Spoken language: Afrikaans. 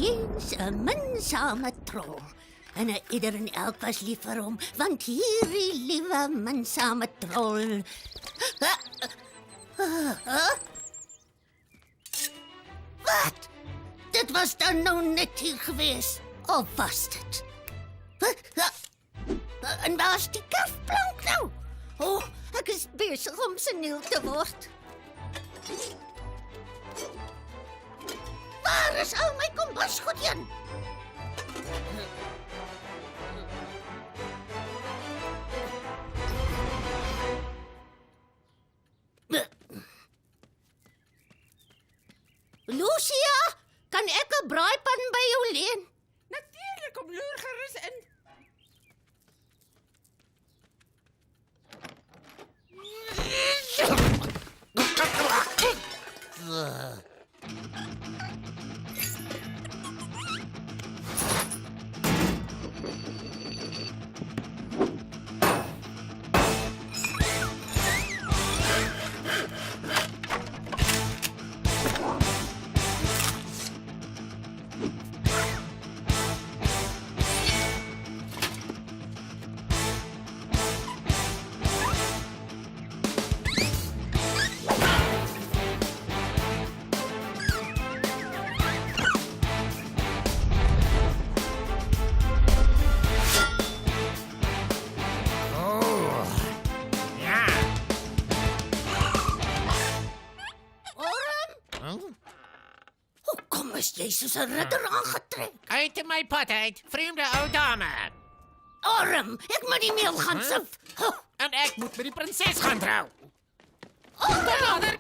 eens 'n minsame trol. En ieder en elk was lief vir hom, want hierdie liewe minsame trol. Wat? Dit was dan nou net hier gewees. Of was dit? En waar is die kerfplank nou? Oh, ek is besig om seniel te word. Waar is al my kompasgoed heen? Lucia, kan ek 'n braaipan by jou leen? Natuurlik, kom loer gerus in. Hoekom is jy soos 'n ridder aangetrek? Uit my pad uit, vreemde ou dame. Orm, ek moet die meel gaan sif. En ek moet met die prinses gaan trou. Orm, Nader